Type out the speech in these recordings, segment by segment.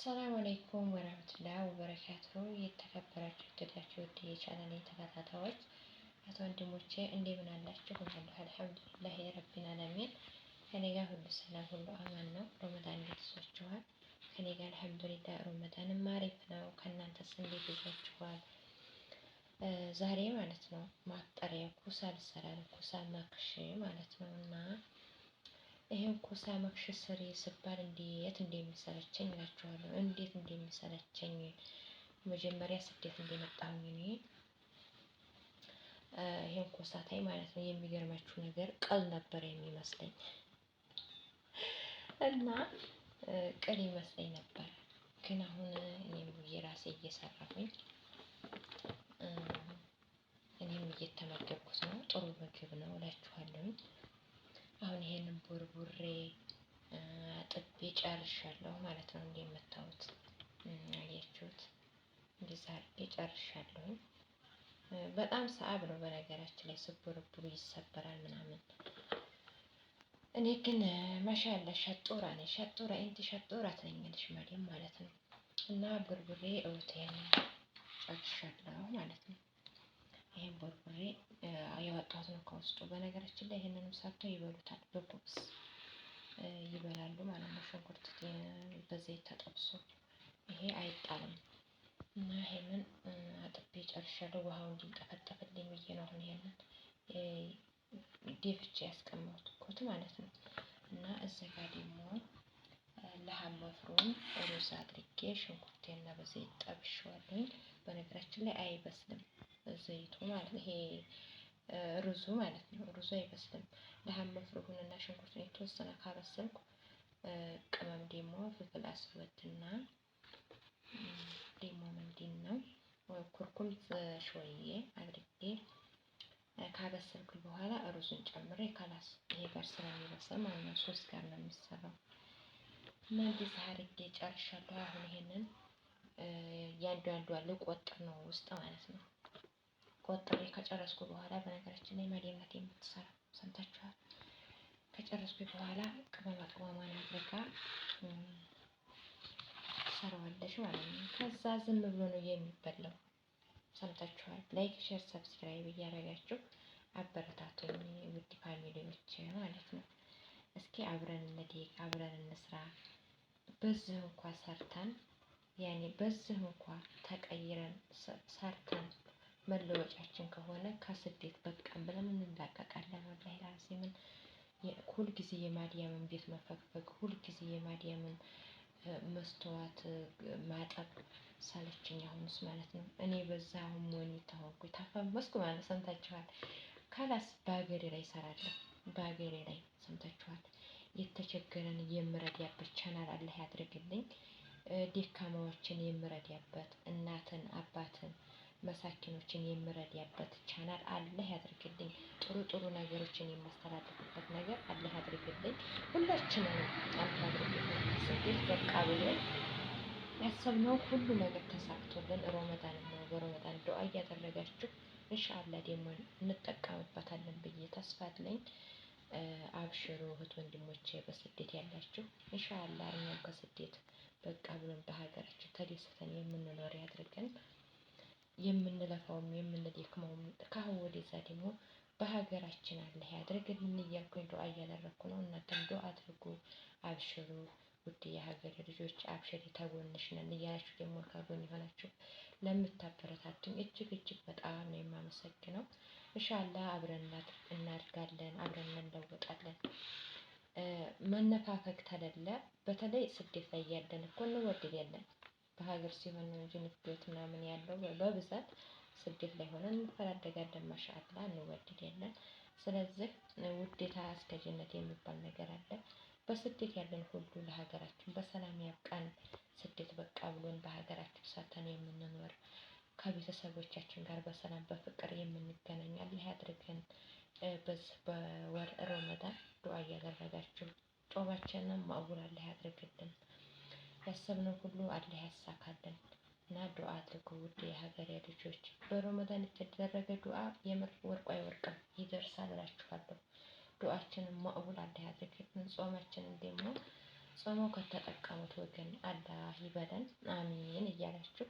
አሰላሙ አለይኩም ወራህመቱላሂ ወበረካቱ። የተከበራችሁ የተወደዳችሁ ውድ የቻናሌ ተከታታዮች እህት ወንድሞቼ እንደምን አላችሁ? አልሐምዱሊላህ ረቢል ዓለሚን። ከኔ ጋር ሁሉ ሰላም ሁሉ አማን ነው። ረመዳን ደርሷችኋል? ከኔ ጋር አልሐምዱሊላህ ረመዳንም አሪፍ ነው። ከእናንተስ እንዴት ይዟችኋል? ዛሬ ማለት ነው ማፍጠሪያ ኩሳ ልሰራ ነው። ኩሳ መክሽ ማለት ነው እና ይሄን ኩሳ መክሽ ስሪ ስባል እንዴት እንደሚሰለቸኝ እላችኋለሁ። እንዴት እንደሚሰለቸኝ መጀመሪያ ስደት እንደመጣሁኝ እኔ ይሄን ኩሳ ታይ ማለት ነው። የሚገርማችሁ ነገር ቅል ነበር የሚመስለኝ እና ቅል ይመስለኝ ነበር። ግን አሁን እኔም የራሴ እየሰራሁኝ እኔም እየተመገብኩት ነው። ጥሩ ምግብ ነው እላችኋለሁ። አሁን ይሄንን ቦርቡሬ አጥቤ ጨርሻለሁ ማለት ነው። እንደምታዩት አያችሁት፣ እንደዛ አድርጌ ጨርሻለሁ። በጣም ሰዓብ ነው በነገራችን ላይ ስቦረቡሩ ይሰበራል ምናምን። እኔ ግን ማሻአላ ሸጦራ ነኝ። ሸጦራ እንት ሸጦራ ትለኛለሽ ማዲም ማለት ነው። እና ቦርቡሬ እውቴን ጨርሻለሁ ማለት ነው። ይሄን ቦርቡሬ ያወጣሁት ነው ከውስጡ። በነገራችን ላይ ይሄንንም ሰርተው ይበሉታል፣ በቦክስ ይበላሉ ማለት ነው። ሽንኩርት በዘይት ተጠብሶ ይሄ አይጣልም። እና ይሄንን አጥቤ ጨርሻለሁ። ውሃው እንዲንጠፈጠፍልኝ ብዬ ነው አሁን ይሄንን ደፍቼ ያስቀመጥኩት ማለት ነው። እና እዚህ ጋር ደግሞ ለሐም መፍሩም ሩዝ አድርጌ ሽንኩርቴና በዘይት ጠብሼዋለሁ። በነገራችን ላይ አይበስልም ዘይቱ ማለት ይሄ ሩዙ ማለት ነው። ሩዙ አይበስልም። ለሐም መፍሩምና ሽንኩርቱን የተወሰነ ካበሰልኩ ቅመም ደግሞ ፍልፍል አስወድና ደግሞ ምንድነው ኩርኩም ሾዬ አድርጌ ካበሰልኩኝ በኋላ ሩዙን ጨምሬ ካላስ ይሄ ጋር ስለሚበስል ማለት ነው። ሶስት ጋር ነው የሚሰራው እና እንደዚህ አድርጌ ጨርሻለሁ። አሁን ይሄንን ያንዷ ልቆጥር ነው ውስጥ ማለት ነው። ቆጥሬ ከጨረስኩ በኋላ በነገራችን ላይ መዲናት የምትሰራ ሰምታችኋል። ከጨረስኩ በኋላ ቅመማ ቅመማን አድርጋ ሰራዋለሽ ማለት ነው። ከዛ ዝም ብሎ ነው የሚበላው። ሰምታችኋል። ላይክ፣ ሼር፣ ሰብስክራይብ እያደረጋችሁ አበረታቱኝ ውድ ፋሚሊዎች ማለት ነው። እስኪ አብረን እንደግ፣ አብረን እንስራ። በዚህ እንኳን ሰርተን ያኔ በዚህ እንኳን ተቀይረን ሰርተን መለወጫችን ከሆነ ከስደት በቃም ብለን እንላቀቃለን። ወላሂ ላዚምን ሁልጊዜ የማዲያምን ቤት መፈግፈግ፣ ሁልጊዜ የማዲያምን መስተዋት ማጠብ ሳለችኝ አሁንስ ማለት ነው። እኔ በዛ አሁን ሞኒ ተሆንኩኝ ታፈመስኩ ማለት ሰምታችኋል። ካላስ በሀገሬ ላይ እሰራለሁ። በሀገሬ ላይ ሰምታችኋል። የተቸገረን የምረዳበት ቻናል አላህ ያድርግልኝ። ደካማዎችን የምረዳበት እናትን አባትን መሳኪኖችን የምረዳበት ቻናል አላህ ያድርግልኝ። ጥሩ ጥሩ ነገሮችን የማስተላልፍበት ነገር አላህ ያድርግልኝ። ሁላችንም አላህ ያድርግልኝ። ስደት በቃ ብለን ያሰብነው ሁሉ ነገር ተሳክቶልን ረመዳን ነው። በረመዳን ዱአ እያደረጋችሁ ኢንሻአላህ ደግሞ እንጠቀምበታለን ብዬ ተስፋ አለኝ። አብሽሩ እህት ወንድሞቼ በስደት ያላችሁ ኢንሻአላህ እኛም ከስደት በቃ ብለን በሀገራችን ተደስተን የምንኖር ያድርገን። የምንለፋውም የምንደክመውም ካሁን ወደዛ ደግሞ በሀገራችን አላህ ያድርግልን እያልኩኝ ዱአ እያደረኩ ነው። እናንተም ዱአ አድርጉ። አብሽሩ ውድ የሀገር ልጆች አብሽሪ ተጎንሽ ነን እያላችሁ ደግሞ ከጎን የሆናችሁ ለምታበረታቱኝ እጅግ እጅግ በጣም ነው የማመሰግነው። ኢንሻአላህ አብረን እናድጋለን፣ አብረን እንለወጣለን። መነፋፈቅ ተለለ በተለይ ስደት ላይ ያለን እኮ እንወደዳለን። በሀገር ሲሆን ነው እንጂ ንፍዶት ምናምን ያለው በብዛት ስደት ላይ ሆነን እንፈራደጋለን። ማሻአላህ እንወደዳለን። ስለዚህ ውዴታ እስከ ጀነት የሚባል ነገር አለ። በስደት ያለን ሁሉ ለሀገራችን በሰላም ያብቃን። ስደት በቃ ብሎን በሀገራችን ሰርተን የምንኖር ከቤተሰቦቻችን ጋር በሰላም በፍቅር የምንገናኝ አላህ ያድርገን። በዚህ በወር ረመዳን ዱአ እያደረጋችሁ ጾማችንን ማዕቡል አላህ ያድርግልን። ያሰብነው ሁሉ አላህ ያሳካልን እና ዱአ አድርጉ ውድ የሀገሬ ልጆች። በረመዳን የተደረገ ዱአ የምር ወርቁ አይወርቅም፣ ይደርሳል እላችኋለሁ። ዱአችንን ማዕቡል አላህ ያድርግልን። ጾማችንን ደግሞ ጾመው ከተጠቀሙት ወገን አላህ ይበለን፣ አሚን እያላችሁ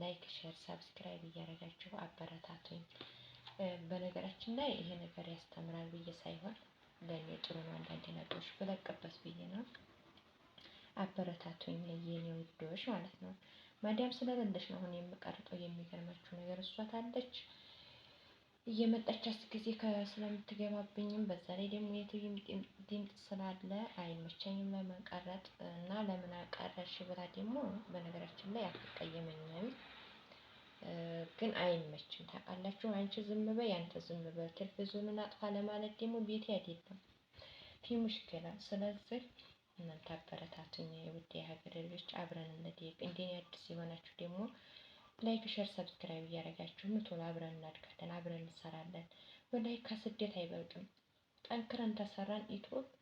ላይክ፣ ሼር፣ ሰብስክራይብ እያደረጋችሁ አበረታቱኝ። በነገራችን ላይ ይሄ ነገር ያስተምራል ብዬ ሳይሆን ለእኔ ጥሩ ነው፣ አንዳንድ ነገሮች ብለቅበት ብዬ ነው። አበረታቱኝ የኔ ውዶች ማለት ነው። ማዲያም ስለሌለች ነው አሁን የምቀርጠው። የሚገርማችሁ ነገር እሷ ታለች እየመጣች ጊዜ ስለምትገባብኝም በዛ ላይ ደግሞ የትይም ድምፅ ስላለ አይመቸኝም ለመቀረጥ እና ለምን አቀረሽ ብላ ደግሞ በነገራችን ላይ አትቀየመኝም፣ ግን አይመችም። ታውቃላችሁ፣ አንቺ ዝም በይ፣ አንተ ዝም በይ፣ ቴሌቪዥኑን አጥፋ ለማለት ደግሞ ቤቴ አይደለም ፊ ሙሽኪላ። ስለዚህ እናንተ አበረታቱኝ ውድ የሀገሬ ልጆች፣ አብረን እንደግ። እንደኔ አዲስ የሆናችሁ ደግሞ ላይክ፣ ሼር፣ ሰብስክራይብ እያደረጋችሁ ቶሎ አብረን እናድጋለን፣ አብረን እንሰራለን። ወላሂ ከስደት አይበልጥም። ጠንክረን ተሰራን ኢትዮጵያ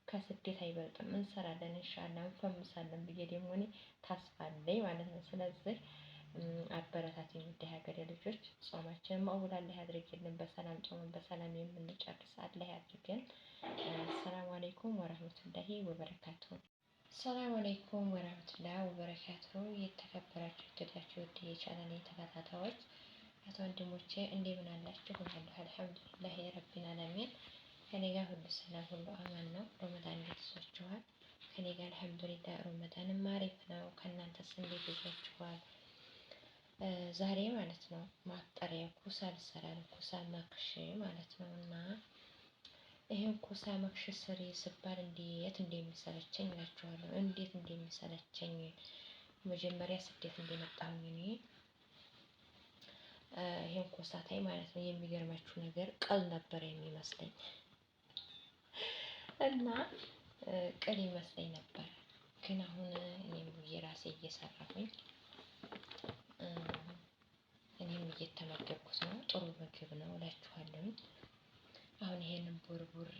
ከስደት አይበልጥም። እንሰራለን፣ ኢንሻአላህ እንፈምሳለን ብዬ ደግሞ እኔ ተስፋ አለኝ ማለት ነው። ስለዚህ አበረታቱኝ ውድ የሀገሬ ልጆች። ጾማችንን መውላ አላህ ያድርግልን። በሰላም ጾመን በሰላም የምንጨርስ አላህ ያድርገን። ሰላም አለይኩም ወራህመቱላሂ ወበረካቱ። ሰላም አለይኩም ወራህመቱላሂ ወበረካቱ። የተከበራችሁ የተወደዳችሁ ውድ የቻናሌ ተከታታዮች እህት ወንድሞቼ እንደምን አላችሁ? አልሐምዱሊላህ ረቢል ዓለሚን። ከኔ ጋር ሁሉ ሰላም ሁሉ አማን ነው። ረመዳን እንዴት ይዟችኋል? ከኔ ጋር አልሐምዱሊላህ ረመዳንም አሪፍ ነው። ከእናንተስ እንዴት ይዟችኋል? ዛሬ ማለት ነው ማፍጠሪያ ኩሳ ልሰራ ነው። ኩሳ መክሽ ማለት ነው። እና ይሄን ኩሳ መክሽ ስሪ ስባል እንዴት እንደሚሰለቸኝ እላችኋለሁ። እንዴት እንደሚሰለቸኝ መጀመሪያ ስደት እንደመጣሁኝ እኔ ይሄን ኩሳ ታይ ማለት ነው። የሚገርማችሁ ነገር ቅል ነበር የሚመስለኝ እና ቅል ይመስለኝ ነበር። ግን አሁን እኔም የራሴ እየሰራሁኝ እኔም እየተመገብኩት ነው። ጥሩ ምግብ ነው እላችኋለሁ። አሁን ይሄንን ቦርቡሬ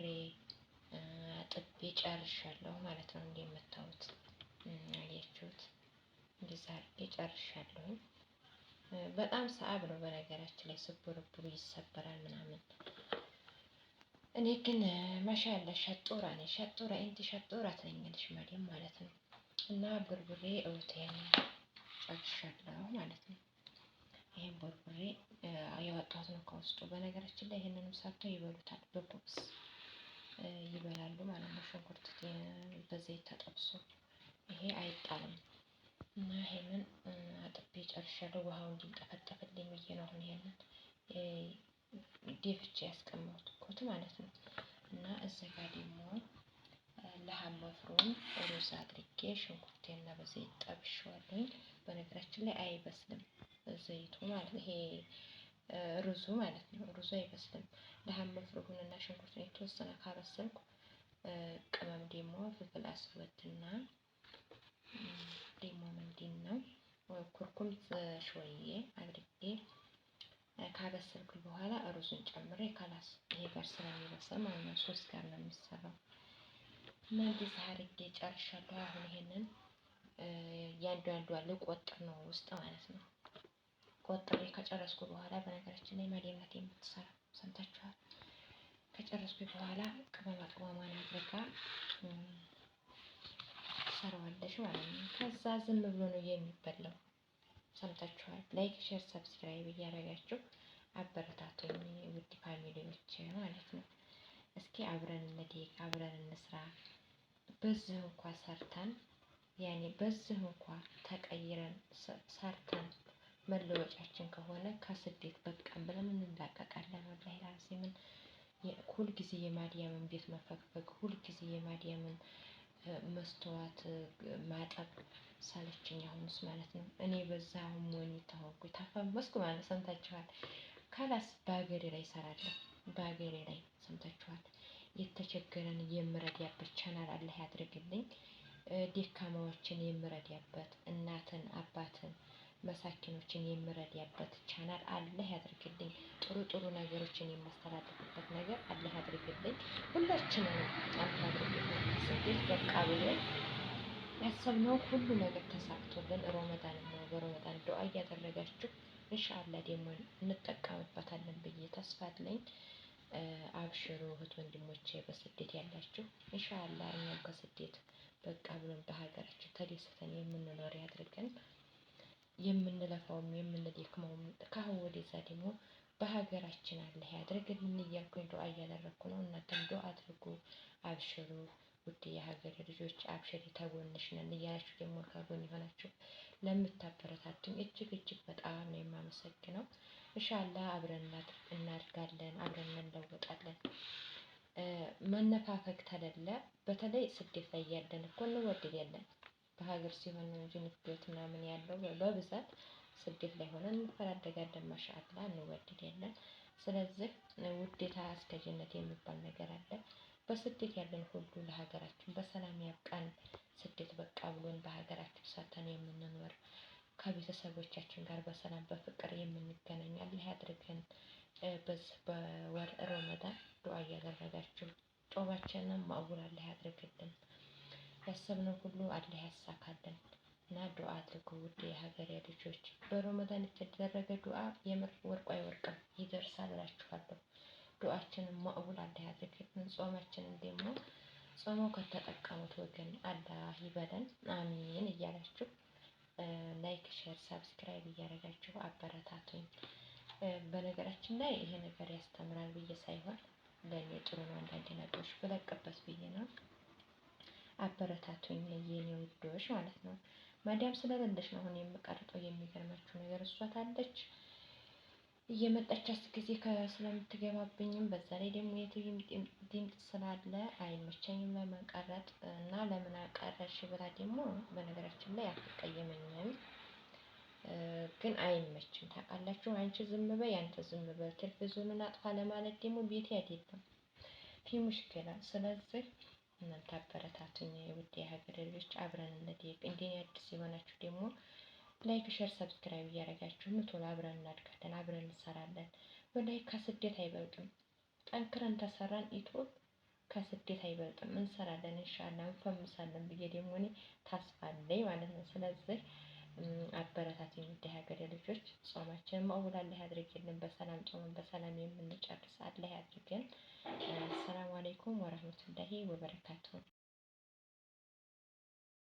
አጥቤ ጨርሻለሁ ማለት ነው። እንደምታዩት አያችሁት፣ እንደዛ አድርጌ ጨርሻለሁ። በጣም ሰዓብ ነው በነገራችን ላይ ስቦረቡሩ ይሰበራል ምናምን። እኔ ግን ማሻአላ ሸጦራ ነኝ። ሸጦራ እንት ሸጦራ ትለኛለሽ ማዲያም ማለት ነው። እና ቦርቡሬ እውቴን ጨርሻለሁ ማለት ነው። ይሄን ቦርቡሬ ያወጣሁት ነው ከውስጡ። በነገራችን ላይ ይሄንንም ሰርተው ይበሉታል፣ በኩብስ ይበላሉ ማለት ነው። ሽንኩርት በዘይት ተጠብሶ ይሄ አይጣልም። እና ይሄንን አጥቤ ጨርሻለሁ። ውሃው እንዲንጠፈጠፍልኝ ብዬ ነው አሁን ይሄንን ደፍቼ ያስቀመጥኩት ማለት ነው። እና እዚህ ጋር ደግሞ ለሐም መፍሩም ሩዝ አድርጌ ሽንኩርቴና በዘይት ጠብሼዋለሁኝ። በነገራችን ላይ አይበስልም ዘይቱ ማለት ይሄ ሩዙ ማለት ነው። ሩዙ አይበስልም። ለሐም መፍሩምና ሽንኩርቱን የተወሰነ ካበሰልኩ ቅመም ደግሞ ፍልፍል አስወድና ደግሞ ምንድን ነው ኩርኩም ሾዬ አድርጌ ካበሰልኩኝ በኋላ ሩዙን ጨምሬ ካላስ ይሄ ጋር ስለሚበስል ማለት ነው። ሶስት ጋር ነው የሚሰራው። እና እንደዚህ አድርጌ ጨርሻለሁ። አሁን ይሄንን ያንዷ ልቆጥር ነው ውስጥ ማለት ነው። ቆጥሬ ከጨረስኩ በኋላ በነገራችን ላይ ማዲያም ናት የምትሰራ ሰምታችኋል። ከጨረስኩ በኋላ ቅመማ ቅመሟን አድርጋ ትሰራዋለች ማለት ነው። ከዛ ዝም ብሎ ነው የሚበላው። ሰምታችኋል። ላይክ፣ ሼር፣ ሰብስክራይብ እያደረጋችሁ አበረታቱኝ ውድ ፋሚሊዎች ማለት ነው። እስኪ አብረን እንደግ፣ አብረን እንስራ። በዚህ እንኳ ሰርተን ያኔ በዚህ እንኳ ተቀይረን ሰርተን መለወጫችን ከሆነ ከስደት በቃም ብለን እንላቀቃለን። ወላሂ ላዚምን ሁል ጊዜ የማዲያምን ቤት መፈግፈግ፣ ሁል ጊዜ የማዲያምን መስተዋት ማጠብ ሳለችኝ አሁንስ ማለት ነው። እኔ በዛ ሞኒ ታወቁ ታፈመስኩ ማለት ሰምታችኋል። ካላስ በሀገሬ ላይ እሰራለሁ። በሀገሬ ላይ ሰምታችኋል። የተቸገረን የምረዳበት ቻናል አላህ ያድርግልኝ። ደካማዎችን የምረዳበት እናትን አባትን መሳኪኖችን የምረዳበት ቻናል አላህ ያድርግልኝ። ጥሩ ጥሩ ነገሮችን የማስተላልፍበት ነገር አላህ ያድርግልኝ። ሁላችንም አላህ ያድርግልኝ። ስደት በቃ ብለን ያሰብነው ሁሉ ነገር ተሳክቶልን ረመዳን ነው። በረመዳን ዱአ እያደረጋችሁ ኢንሻአላህ ደግሞ እንጠቀምበታለን ብዬ ተስፋ አለኝ። አብሽሩ እህት ወንድሞቼ፣ በስደት ያላችሁ ኢንሻአላህ እኛም ከስደት በቃ ብለን በሀገራችን ተደስተን የምንኖር ያድርገን። የምንለፋውም የምንደክመውም ከአሁን ወደዛ ደግሞ በሀገራችን አላህ ያድርግልን እያልኩኝ ዱአ እያደረኩ ነው። እናንተም ዱአ አድርጉ፣ አብሽሩ ውድ የሀገሬ ልጆች አብሽሪ ተጎንሽ ነን እያላችሁ ደግሞ ከጎን የሆናችሁ ለምታበረታቱኝ እጅግ በጣም ነው የማመሰግነው። ኢንሻአላህ አብረን እናድጋለን፣ አብረን እንለወጣለን። መነፋፈቅ ተለለ በተለይ ስደት ላይ ያለን እኮ እንወደዳለን። በሀገር ሲሆን ነው እንጂ ንፍገት ምናምን ያለው በብዛት ስደት ላይ ሆነን እንፈራደጋለን። ማሻአላ እንወደዳለን። ስለዚህ ውዴታ እስከ ጀነት የሚባል ነገር አለ። በስደት ያለን ሁሉ ለሀገራችን በሰላም ያብቃን። ስደት በቃ ብሎን በሀገራችን ሰርተን የምንኖር ከቤተሰቦቻችን ጋር በሰላም በፍቅር የምንገናኝ አላህ ያድርገን። በዚህ በወር ረመዳን ዱአ እያደረጋችሁ ጾማችንን ማዕቡል አላህ ያድርግልን። ያሰብነው ሁሉ አላህ ያሳካልን እና ዱአ አድርጉ ውድ የሀገሬ ልጆች። በረመዳን የተደረገ ዱአ የምር ወርቁ አይወርቅም፣ ይደርሳል እላችኋለሁ። ዱአችንን ማዕቡል አላህ ያድርግልን። ጾማችንን ደግሞ ጾመው ከተጠቀሙት ወገን አላህ ይበለን፣ አሚን እያላችሁ ላይክ፣ ሼር፣ ሰብስክራይብ እያደረጋችሁ አበረታቱኝ። በነገራችን ላይ ይሄ ነገር ያስተምራል ብዬ ሳይሆን ለእኔ ጥሩ ነው አንዳንድ ነገሮች ብለቅበት ብዬ ነው። አበረታቱኝ የኔ ውዶች ማለት ነው። ማዳም ስለሌለች ነው አሁን የምቀርጠው። የሚገርማችሁ ነገር እሷ ታለች እየመጣች ጊዜ ስለምትገባብኝም በዛ ላይ ደግሞ የትይም ድምፅ ስላለ አይመቸኝም ለመቀረጥ እና ለምን አቀረሽ ብላ ደግሞ በነገራችን ላይ አትቀየመኝም፣ ግን አይመችም። ታውቃላችሁ አንቺ ዝም በይ አንተ ዝም በይ ቴሌቪዥኑን አጥፋ ለማለት ደግሞ ቤቴ አይደለም ፊ ሙሽኪላ። ስለዚህ እናንተ አበረታቱኝ ውድ የሀገሬ ልጆች፣ አብረን እንደግ። እንደኔ አዲስ የሆናችሁ ደግሞ ላይክ፣ ሼር፣ ሰብስክራይብ እያደረጋችሁ ቶሎ አብረን እናድጋለን፣ አብረን እንሰራለን። ወላሂ ከስደት አይበልጥም። ጠንክረን ተሰራን ኢትዮጵያ ከስደት አይበልጥም። እንሰራለን ኢንሻአላህ እንፈምሳለን ብዬ ደግሞ እኔ ተስፋ አለኝ ማለት ነው። ስለዚህ አበረታቱኝ ውድ የሀገሬ ልጆች። ጾማችንን መቅቡል አላህ ያድርግልን። በሰላም ጾመን በሰላም የምንጨርስ አላህ ያድርገን። አሰላሙ አለይኩም ወራህመቱላሂ ወበረካቱሁ።